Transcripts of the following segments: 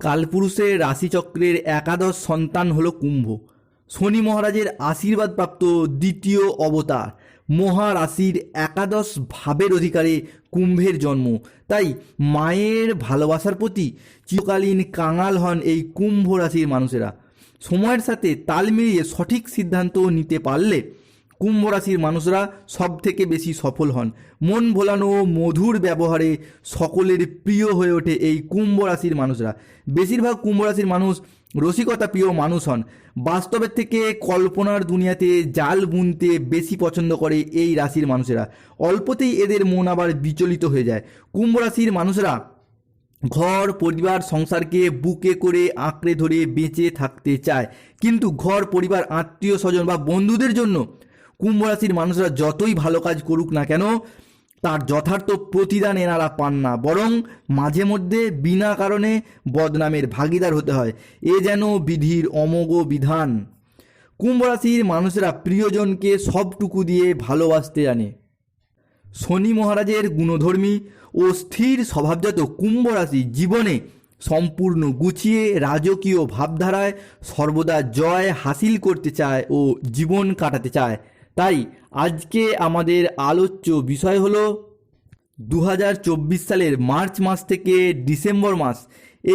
কালপুরুষের রাশিচক্রের একাদশ সন্তান হল কুম্ভ। শনি মহারাজের আশীর্বাদপ্রাপ্ত দ্বিতীয় অবতার মহারাশির একাদশ ভাবের অধিকারে কুম্ভের জন্ম। তাই মায়ের ভালোবাসার প্রতি চিরকালীন কাঙাল হন এই কুম্ভ রাশির মানুষেরা। সময়ের সাথে তাল মিলিয়ে সঠিক সিদ্ধান্ত নিতে পারলে কুম্ভ রাশির মানুষরা সব থেকে বেশি সফল হন। মন ভোলানো মধুর ব্যবহারে সকলের প্রিয় হয়ে ওঠে এই কুম্ভ রাশির মানুষরা। বেশিরভাগ কুম্ভ রাশির মানুষ রসিকতা প্রিয় মানুষ হন। বাস্তবের থেকে কল্পনার দুনিয়াতে জাল বুনতে বেশি পছন্দ করে এই রাশির মানুষেরা। অল্পতেই এদের মন আবার বিচলিত হয়ে যায়। কুম্ভ রাশির মানুষরা ঘর পরিবার সংসারকে বুকে করে আঁকড়ে ধরে বেঁচে থাকতে চায়, কিন্তু ঘর পরিবার আত্মীয় স্বজন বা বন্ধুদের জন্য কুম্ভ রাশির মানুষরা যতই ভালো কাজ করুক না কেন তার যথার্থ প্রতিদান এনারা পান না, বরং মাঝে মধ্যে বিনা কারণে বদনামের ভাগিদার হতে হয়। এ যেন বিধির অমোঘ বিধান। কুম্ভ রাশির মানুষরা প্রিয়জনকে সবটুকু দিয়ে ভালোবাসতে জানে। শনি মহারাজের গুণধর্মী ও স্থির স্বভাবজাত কুম্ভ রাশি জীবনে সম্পূর্ণ গুছিয়ে রাজকীয় ভাবধারায় সর্বদা জয় হাসিল করতে চায় ও জীবন কাটাতে চায়। তাই আজকে আমাদের আলোচ্য বিষয় হলো 2024 সালের মার্চ মাস থেকে ডিসেম্বর মাস,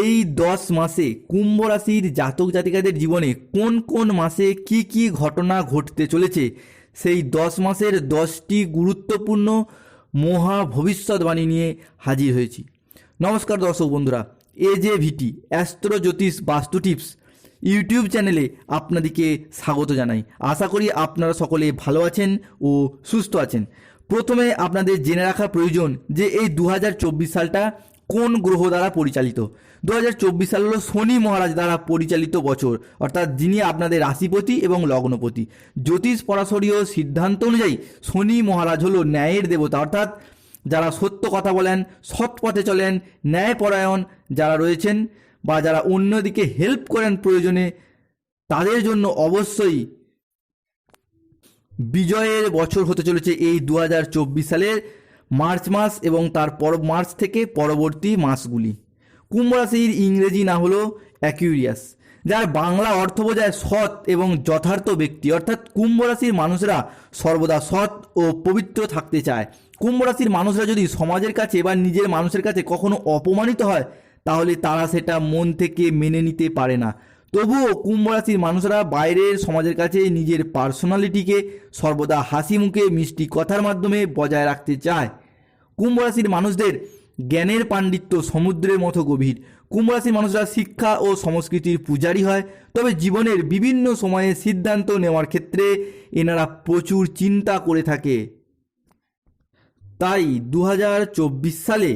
এই 10 মাসে কুম্ভ রাশির জাতক জাতিকাদের জীবনে কোন কোন মাসে কি কি ঘটনা ঘটতে চলেছে, সেই 10 মাসের 10টি গুরুত্বপূর্ণ মহা ভবিষ্যৎবাণী নিয়ে হাজির হয়েছি। নমস্কার দর্শক বন্ধুরা, AJVT অ্যাস্ট্রো জ্যোতিষ বাস্তু টিপস ইউটিউব চ্যানেলে আপনাদেরকে স্বাগত জানাই। আশা করি আপনারা সকলে ভালো আছেন ও সুস্থ আছেন। প্রথমে আপনাদের জেনে রাখা প্রয়োজন যে এই 2024 সালটা কোন গ্রহ দ্বারা পরিচালিত। 2024 সাল হলো শনি মহারাজ দ্বারা পরিচালিত বছর, অর্থাৎ যিনি আপনাদের রাশিপতি এবং লগ্নপতি। জ্যোতিষ পরাশরীয় সিদ্ধান্ত অনুযায়ী শনি মহারাজ হলো ন্যায়ের দেবতা, অর্থাৎ যারা সত্য কথা বলেন, সৎ পথে চলেন, ন্যায়পরায়ণ যারা রয়েছেন বা যারা অন্যদিকে হেল্প করেন প্রয়োজনে, তাদের জন্য অবশ্যই বিজয়ের বছর হতে চলেছে এই 2024 সালের মার্চ মাস এবং তার মার্চ থেকে পরবর্তী মাসগুলি। কুম্ভ রাশির ইংরেজি না হলো অ্যাকুয়ারিয়াস, যার বাংলা অর্থ বোঝায় সৎ এবং যথার্থ ব্যক্তি, অর্থাৎ কুম্ভ রাশির মানুষরা সর্বদা সৎ ও পবিত্র থাকতে চায়। কুম্ভ রাশির মানুষরা যদি সমাজের কাছে বা নিজের মানুষের কাছে কখনো অপমানিত হয় তাহলে তারা সেটা মন থেকে মেনে নিতে পারে না। তবুও কুম্ভ রাশির মানুষরা বাইরের সমাজের কাছে নিজের পার্সোনালিটিকে সর্বদা হাসি মুখে মিষ্টি কথার মাধ্যমে বজায় রাখতে চায়। কুম্ভ রাশির মানুষদের জ্ঞানের পাণ্ডিত্য সমুদ্রের মতো গভীর। কুম্ভ রাশির মানুষরা শিক্ষা ও সংস্কৃতির পূজারী হয়, তবে জীবনের বিভিন্ন সময়ে সিদ্ধান্ত নেওয়ার ক্ষেত্রে এনারা প্রচুর চিন্তা করে থাকে। তাই 2024 সালে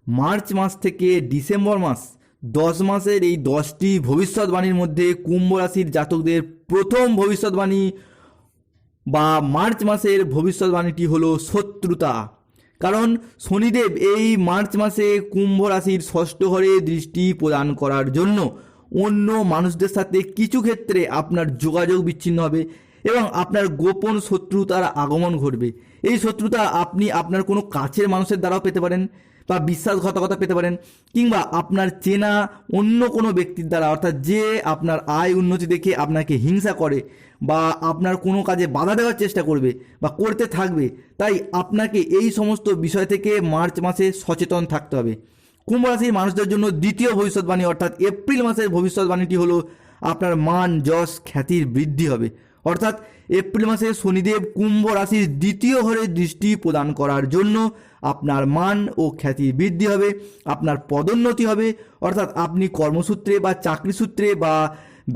মার্চ মাস থেকে ডিসেম্বর মাস 10 মাসের এই 10টি ভবিষ্যৎবাণীর মধ্যে কুম্ভ রাশির জাতকদের প্রথম ভবিষ্যৎবাণী বা মার্চ মাসের ভবিষ্যৎবাণীটি হলো শত্রুতা। কারণ শনিদেব এই মার্চ মাসে কুম্ভ রাশির ষষ্ঠ ঘরে দৃষ্টি প্রদান করার জন্য অন্য মানুষদের সাথে কিছু ক্ষেত্রে আপনার যোগাযোগ বিচ্ছিন্ন হবে এবং আপনার গোপন শত্রুতার আগমন ঘটবে। এই শত্রুতা আপনি আপনার কোনো কাছের মানুষের দ্বারাও পেতে পারেন বা বিশ্বাসঘাতকতা পেতে পারেন, কিংবা আপনার চেনা অন্য কোনো ব্যক্তির দ্বারা, অর্থাৎ যে আপনার আয় উন্নতি দেখে আপনাকে হিংসা করে বা আপনার কোনো কাজে বাধা দেওয়ার চেষ্টা করবে বা করতে থাকবে। তাই আপনাকে এই সমস্ত বিষয় থেকে মার্চ মাসে সচেতন থাকতে হবে। কুম্ভ রাশির মানুষদের জন্য দ্বিতীয় ভবিষ্যৎবাণী অর্থাৎ এপ্রিল মাসের ভবিষ্যৎবাণীটি হলো আপনার মান যশ খ্যাতির বৃদ্ধি হবে। অর্থাৎ এপ্রিল মাসে শনিদেব কুম্ভ রাশির দ্বিতীয় ঘরে দৃষ্টি প্রদান করার জন্য আপনার মান ও খ্যাতি বৃদ্ধি হবে, আপনার পদোন্নতি হবে। অর্থাৎ আপনি কর্মসূত্রে বা চাকরি সূত্রে বা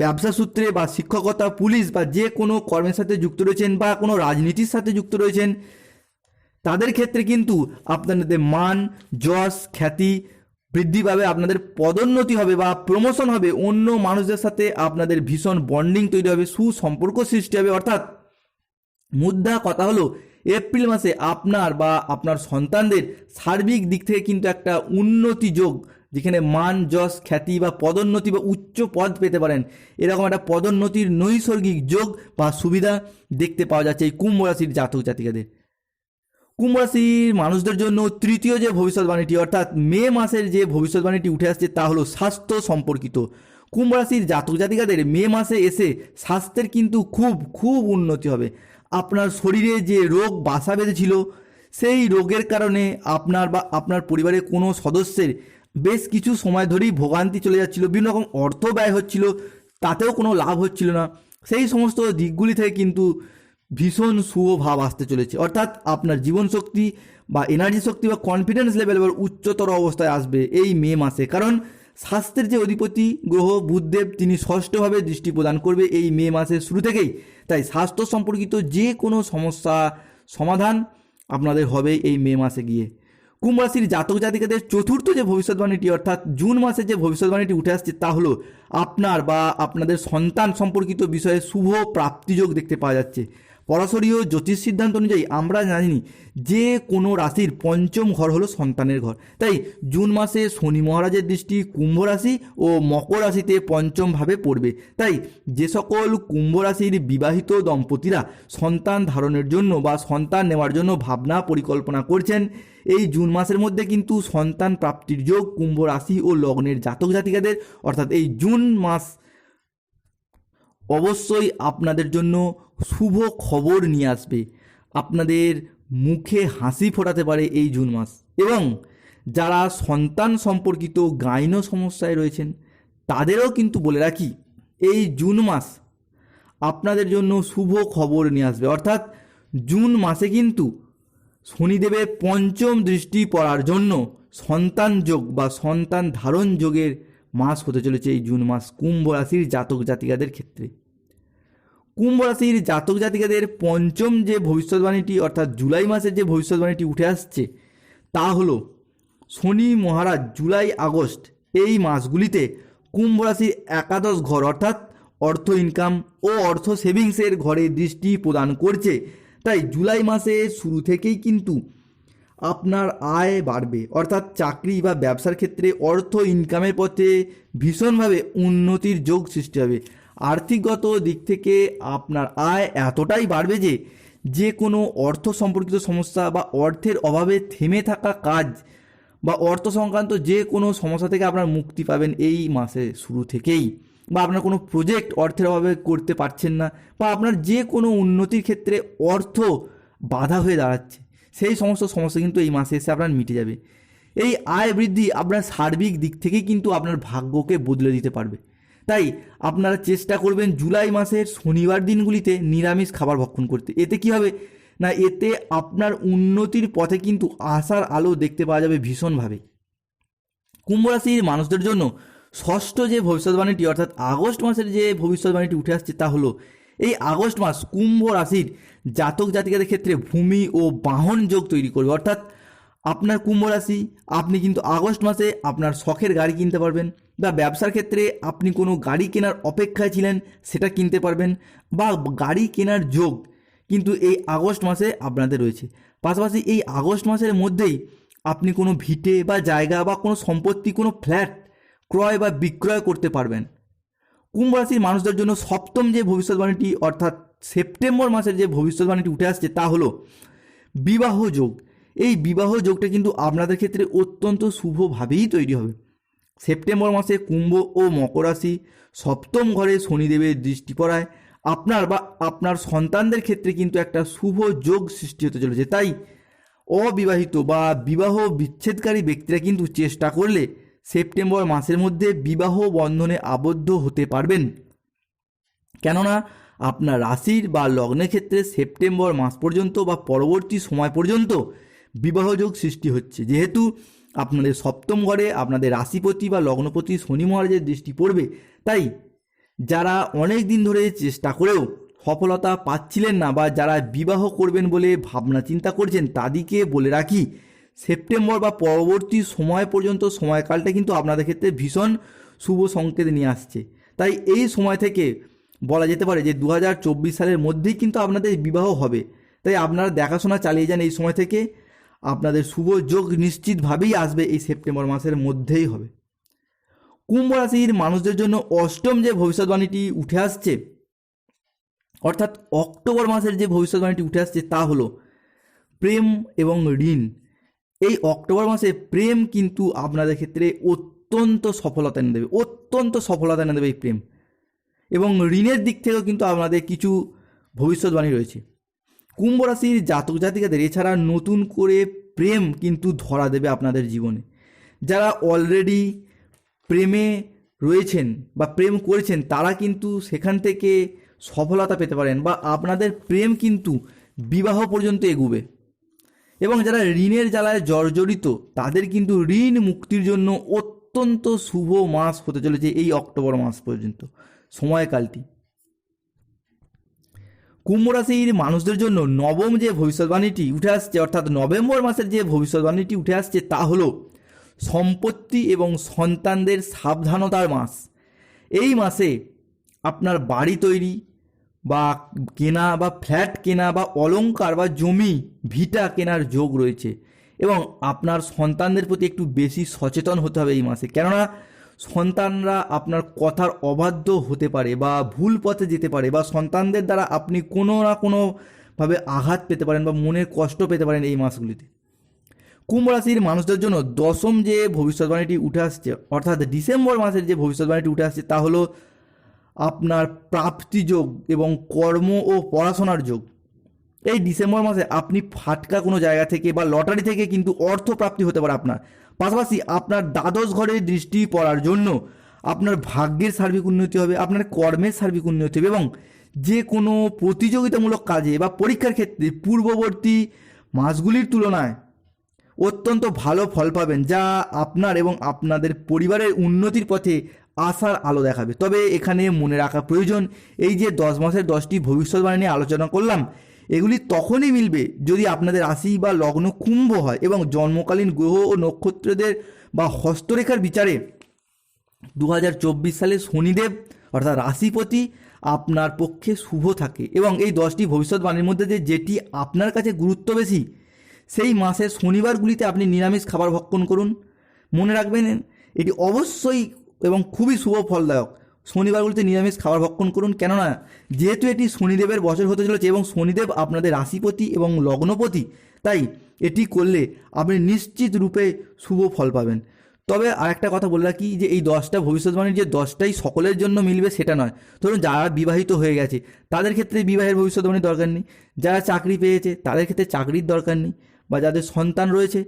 ব্যবসা সূত্রে বা শিক্ষকতা, পুলিশ বা যে কোনো কর্মের সাথে যুক্ত রয়েছেন বা কোনো রাজনীতির সাথে যুক্ত রয়েছেন, তাদের ক্ষেত্রে কিন্তু আপনাদের মান যশ খ্যাতি বৃদ্ধি পাবে, আপনাদের পদোন্নতি হবে বা প্রমোশন হবে, অন্য মানুষদের সাথে আপনাদের ভীষণ বন্ডিং তৈরি হবে, সুসম্পর্ক সৃষ্টি হবে। অর্থাৎ মুদ্রা কথা হলো এপ্রিল মাসে আপনার বা আপনার সন্তানদের সার্বিক দিক থেকে কিন্তু একটা উন্নতি যোগ, যেখানে মান যশ খ্যাতি বা পদোন্নতি বা উচ্চ পদ পেতে পারেন, এরকম একটা পদোন্নতির নৈসর্গিক যোগ বা সুবিধা দেখতে পাওয়া যাচ্ছে এই কুম্ভ রাশির জাতক জাতিকাদের। কুম্ভ রাশির মানুষদের জন্য তৃতীয় যে ভবিষ্যৎবাণীটি অর্থাৎ মে মাসের যে ভবিষ্যৎবাণীটি উঠে আসছে তা হলো স্বাস্থ্য সম্পর্কিত। কুম্ভ রাশির জাতক জাতিকাদের মে মাসে এসে স্বাস্থ্যের কিন্তু খুব খুব উন্নতি হবে। আপনার শরীরে যে রোগ বাসা বেঁধেছিল সেই রোগের কারণে আপনার বা আপনার পরিবারের কোনো সদস্যের বেশ কিছু সময় ধরেই ভোগান্তি চলে যাচ্ছিল, বিভিন্ন রকম অর্থ ব্যয় হচ্ছিল, তাতেও কোনো লাভ হচ্ছিল না, সেই সমস্ত দিকগুলি থেকে কিন্তু ভীষণ শুভ ভাব আসতে চলেছে। অর্থাৎ আপনার জীবনশক্তি বা এনার্জি শক্তি বা কনফিডেন্স লেভেল এবার উচ্চতর অবস্থায় আসবে এই মে মাসে। কারণ স্বাস্থ্যের যে অধিপতি গ্রহ বুধদেব তিনি ষষ্ঠভাবে দৃষ্টি প্রদান করবে এই মে মাসের শুরু থেকেই। তাই স্বাস্থ্য সম্পর্কিত যে কোনো সমস্যা সমাধান আপনাদের হবে এই মে মাসে গিয়ে। কুম্ভ রাশির জাতক জাতিকাদের চতুর্থ যে ভবিষ্যৎবাণীটি অর্থাৎ জুন মাসে যে ভবিষ্যৎবাণীটি উঠে আসছে তা হলো আপনার বা আপনাদের সন্তান সম্পর্কিত বিষয়ে শুভ প্রাপ্তিযোগ দেখতে পাওয়া যাচ্ছে। পরাশরীয় জ্যোতিষ সিদ্ধান্ত অনুযায়ী আমরা জানি যে কোনো রাশির পঞ্চম ঘর হলো সন্তানের ঘর। তাই জুন মাসে শনি মহারাজের দৃষ্টি কুম্ভ রাশি ও মকর রাশিতে পঞ্চমভাবে পড়বে। তাই যে সকল কুম্ভ রাশির বিবাহিত দম্পতিরা সন্তান ধারণের জন্য বা সন্তান নেওয়ার জন্য ভাবনা পরিকল্পনা করছেন, এই জুন মাসের মধ্যে কিন্তু সন্তান প্রাপ্তির যোগ কুম্ভ রাশি ও লগ্নের জাতক জাতিকাদের অর্থাৎ এই জুন মাস অবশ্যই আপনাদের জন্য শুভ খবর নিয়ে আসবে। আপনাদের মুখে হাসি ফোটাতে পারে এই জুন মাস। এবং যারা সন্তান সম্পর্কিত গাইনো সমস্যায় রয়েছেন তাদেরও কিন্তু বলে রাখি এই জুন মাস আপনাদের জন্য শুভ খবর নিয়ে আসবে। অর্থাৎ জুন মাসে কিন্তু শনিদেবের পঞ্চম দৃষ্টি পড়ার জন্য সন্তান যোগ বা সন্তান ধারণ যোগের মাস হতে চলেছে এই জুন মাস কুম্ভ রাশির জাতক জাতিকাদের ক্ষেত্রে। কুম্ভ রাশির জাতক জাতিকাদের পঞ্চম যে ভবিষ্যৎবাণীটি অর্থাৎ জুলাই মাসের যে ভবিষ্যৎবাণীটি উঠে আসছে তা হলো শনি মহারাজ জুলাই আগস্ট এই মাসগুলিতে কুম্ভ রাশির একাদশ ঘর অর্থাৎ অর্থ ইনকাম ও অর্থ সেভিংসের ঘরে দৃষ্টি প্রদান করছে। তাই জুলাই মাসে শুরু থেকেই কিন্তু আপনার আয় বাড়বে, অর্থাৎ চাকরি বা ব্যবসার ক্ষেত্রে অর্থ ইনকামের পথে ভীষণভাবে উন্নতির যোগ সৃষ্টি হবে। আর্থিকগত দিক থেকে আপনার আয় এতটাই বাড়বে যে যে কোনো অর্থ সম্পর্কিত সমস্যা বা অর্থের অভাবে থেমে থাকা কাজ বা অর্থ সংক্রান্ত যে কোনো সমস্যা থেকে আপনার মুক্তি পাবেন এই মাসে শুরু থেকেই। বা আপনার কোনো প্রজেক্ট অর্থের অভাবে করতে পারছেন না বা আপনার যে কোনো উন্নতির ক্ষেত্রে অর্থ বাধা হয়ে দাঁড়াচ্ছে, সেই সমস্ত সমস্যা কিন্তু এই মাসে এসে আপনার মিটে যাবে। এই আয় বৃদ্ধি আপনার সার্বিক দিক থেকেই কিন্তু আপনার ভাগ্যকে বদলে দিতে পারবে। তাই আপনারা চেষ্টা করবেন জুলাই মাসের শনিবার দিনগুলিতে নিরামিষ খাবার ভক্ষণ করতে। এতে কি হবে না, এতে আপনার উন্নতির পথে কিন্তু আশার আলো দেখতে পাওয়া যাবে ভীষণভাবে। কুম্ভ রাশির মানুষদের জন্য ষষ্ঠ যে ভবিষ্যৎবাণীটি অর্থাৎ আগস্ট মাসের যে ভবিষ্যৎবাণীটি উঠে আসছে তা হলো এই আগস্ট মাস কুম্ভ রাশির জাতক জাতিকাদের ক্ষেত্রে ভূমি ও বাহন যোগ তৈরি করবে। অর্থাৎ আপনার কুম্ভ রাশি আপনি কিন্তু আগস্ট মাসে আপনার শখের গাড়ি কিনতে পারবেন, বা ব্যবসার ক্ষেত্রে আপনি কোনো গাড়ি কেনার অপেক্ষায় ছিলেন সেটা কিনতে পারবেন, বা গাড়ি কেনার যোগ কিন্তু এই আগস্ট মাসে আপনাদের রয়েছে। পাশাপাশি এই আগস্ট মাসের মধ্যেই আপনি কোনো ভিটে বা জায়গা বা কোনো সম্পত্তি কোনো ফ্ল্যাট ক্রয় বা বিক্রয় করতে পারবেন। কুম্ভ রাশির মানুষদের জন্য সপ্তম যে ভবিষ্যৎবাণীটি অর্থাৎ সেপ্টেম্বর মাসের যে ভবিষ্যৎবাণীটি উঠে আসছে তা হলো বিবাহ যোগ। এই বিবাহ যোগটা কিন্তু আপনাদের ক্ষেত্রে অত্যন্ত শুভভাবেই তৈরি হবে। সেপ্টেম্বর মাসে কুম্ভ ও মকর রাশি সপ্তম ঘরে শনিদেবের দৃষ্টি পড়ায় আপনার বা আপনার সন্তানদের ক্ষেত্রে কিন্তু একটা শুভ যোগ সৃষ্টি হতে চলেছে। তাই অবিবাহিত বা বিবাহ বিচ্ছেদকারী ব্যক্তিরা কিন্তু চেষ্টা করলে সেপ্টেম্বর মাসের মধ্যে বিবাহ বন্ধনে আবদ্ধ হতে পারবেন। কেননা আপনার রাশির বা লগ্নের ক্ষেত্রে সেপ্টেম্বর মাস পর্যন্ত বা পরবর্তী সময় পর্যন্ত বিবাহযোগ সৃষ্টি হচ্ছে। যেহেতু আপনাদের সপ্তম ঘরে আপনাদের রাশিপতি বা লগ্নপতি শনি মহারাজের দৃষ্টি পড়বে, তাই যারা অনেক দিন ধরে চেষ্টা করেও সফলতা পাচ্ছিলেন না বা যারা বিবাহ করবেন বলে ভাবনা চিন্তা করছেন তাদেরকে বলে রাখি সেপ্টেম্বর বা পরবর্তী সময় পর্যন্ত সময়কালটা কিন্তু আপনাদের ক্ষেত্রে ভীষণ শুভ সংকেত নিয়ে আসছে। তাই এই সময় থেকে বলা যেতে পারে যে 2024 সালের মধ্যেই কিন্তু আপনাদের বিবাহ হবে। তাই আপনারা দেখাশোনা চালিয়ে যান, এই সময় থেকে আপনাদের শুভ যোগ নিশ্চিতভাবেই আসবে, এই সেপ্টেম্বর মাসের মধ্যেই হবে। কুম্ভ রাশির মানুষদের জন্য অষ্টম যে ভবিষ্যৎবাণীটি উঠে আসছে অর্থাৎ অক্টোবর মাসের যে ভবিষ্যৎবাণীটি উঠে আসছে তা হলো প্রেম এবং ঋণ। এই অক্টোবর মাসে প্রেম কিন্তু আপনাদের ক্ষেত্রে অত্যন্ত সফলতা এনে দেবে, অত্যন্ত সফলতা এনে দেবে এই প্রেম। এবং ঋণের দিক থেকেও কিন্তু আপনাদের কিছু ভবিষ্যৎবাণী রয়েছে। কুম্ভ রাশির জাতক জাতিকাদের এছাড়া নতুন করে প্রেম কিন্তু ধরা দেবে আপনাদের জীবনে। যারা অলরেডি প্রেমে রয়েছেন বা প্রেম করেছেন তারা কিন্তু সেখান থেকে সফলতা পেতে পারেন, বা আপনাদের প্রেম কিন্তু বিবাহ পর্যন্ত এগুবে। এবং যারা ঋণের জ্বালায় জর্জরিত তাদের কিন্তু ঋণ মুক্তির জন্য অত্যন্ত শুভ মাস হতে চলেছে এই অক্টোবর মাস পর্যন্ত সময়কালটি। কুম্ভ রাশির মানুষদের জন্য নবম যে ভবিষ্যৎবাণীটি উঠে আসছে, অর্থাৎ নভেম্বর মাসের যে ভবিষ্যৎবাণীটি উঠে আসছে তা হলো সম্পত্তি এবং সন্তানদের সাবধানতার মাস। এই মাসে আপনার বাড়ি তৈরি বা কেনা বা ফ্ল্যাট কেনা বা অলংকার বা জমি ভিটা কেনার যোগ রয়েছে। এবং আপনার সন্তানদের প্রতি একটু বেশি সচেতন হতে হবে এই মাসে, কেননা সন্তানরা আপনার কথার অবাধ্য হতে পারে বা ভুল পথে যেতে পারে, বা সন্তানদের দ্বারা আপনি কোনো না কোনোভাবে আঘাত পেতে পারেন বা মনের কষ্ট পেতে পারেন এই মাসগুলিতে। কুম্ভ রাশির মানুষদের জন্য দশম যে ভবিষ্যৎবাণীটি উঠে আসছে, অর্থাৎ ডিসেম্বর মাসের যে ভবিষ্যৎবাণীটি উঠে আসছে তা হলো আপনার প্রাপ্তি যোগ এবং কর্ম ও পড়াশোনার যোগ। এই ডিসেম্বর মাসে আপনি ফাটকা কোনো জায়গা থেকে বা লটারি থেকে কিন্তু অর্থ প্রাপ্তি হতে পারে আপনার। পাশাপাশি আপনার দ্বাদশ ঘরে দৃষ্টি পড়ার জন্য আপনার ভাগ্যের সার্বিক উন্নতি হবে, আপনার কর্মের সার্বিক উন্নতি হবে, এবং যে কোনো প্রতিযোগিতামূলক কাজে বা পরীক্ষার ক্ষেত্রে পূর্ববর্তী মাসগুলির তুলনায় অত্যন্ত ভালো ফল পাবেন, যা আপনার এবং আপনাদের পরিবারের উন্নতির পথে আশার আলো দেখাবে। তবে এখানে মনে রাখা প্রয়োজন, এই যে 10 মাসের 10টি ভবিষ্যৎবাণী নিয়ে আলোচনা করলাম, এগুলি তখনই মিলবে যদি আপনাদের রাশি বা লগ্ন কুম্ভ হয় এবং জন্মকালীন গ্রহ ও নক্ষত্রদের বা হস্তরেখার বিচারে 2024 সালে শনিদেব অর্থাৎ রাশিপতি আপনার পক্ষে শুভ থাকে। এবং এই 10টি ভবিষ্যৎবাণীর মধ্যে যেটি আপনার কাছে গুরুত্ব বেশি, সেই মাসের শনিবারগুলিতে আপনি নিরামিষ খাবার ভক্ষণ করুন। মনে রাখবেন এটি অবশ্যই এবং খুবই শুভ ফলদায়ক। শনিবারগুলিতে নিরামিষ খাবার ভক্ষণ করুন, কেননা যেহেতু এটি শনিদেবের বছর হতে চলেছে এবং শনিদেব আপনাদের রাশিপতি এবং লগ্নপতি, তাই এটি করলে আপনি নিশ্চিত রূপে শুভ ফল পাবেন। তবে আরেকটা কথা বলে রাখি যে এই 10টা ভবিষ্যৎবাণীর যে 10টাই সকলের জন্য মিলবে সেটা নয়। ধরুন যারা বিবাহিত হয়ে গেছে তাদের ক্ষেত্রে বিবাহের ভবিষ্যৎবাণীর দরকার নেই, যারা চাকরি পেয়েছে তাদের ক্ষেত্রে চাকরির দরকার নেই, বা যাদের সন্তান রয়েছে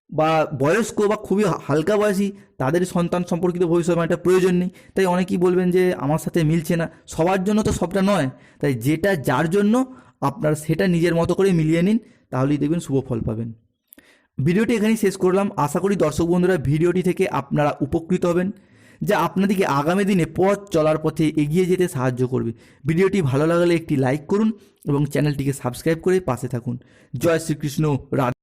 বা বয়স্ক বা খুবই হালকা বয়সী তাদের সন্তান সম্পর্কিত ভবিষ্যৎবাণীটা প্রয়োজন নেই। তাই অনেকেই বলবেন যে আমার সাথে মিলছে না, সবার জন্য তো সবটা নয়, তাই যেটা যার জন্য আপনার সেটা নিজের মতো করে মিলিয়ে নিন, তাহলেই দেখবেন শুভ ফল পাবেন। ভিডিওটি এখানেই শেষ করলাম। আশা করি দর্শক বন্ধুরা ভিডিওটি থেকে আপনারা উপকৃত হবেন, যা আপনাদেরকে আগামী দিনে পথ চলার পথে এগিয়ে যেতে সাহায্য করবে। ভিডিওটি ভালো লাগলে একটি লাইক করুন এবং চ্যানেলটিকে সাবস্ক্রাইব করে পাশে থাকুন। জয় শ্রীকৃষ্ণ। রাধে।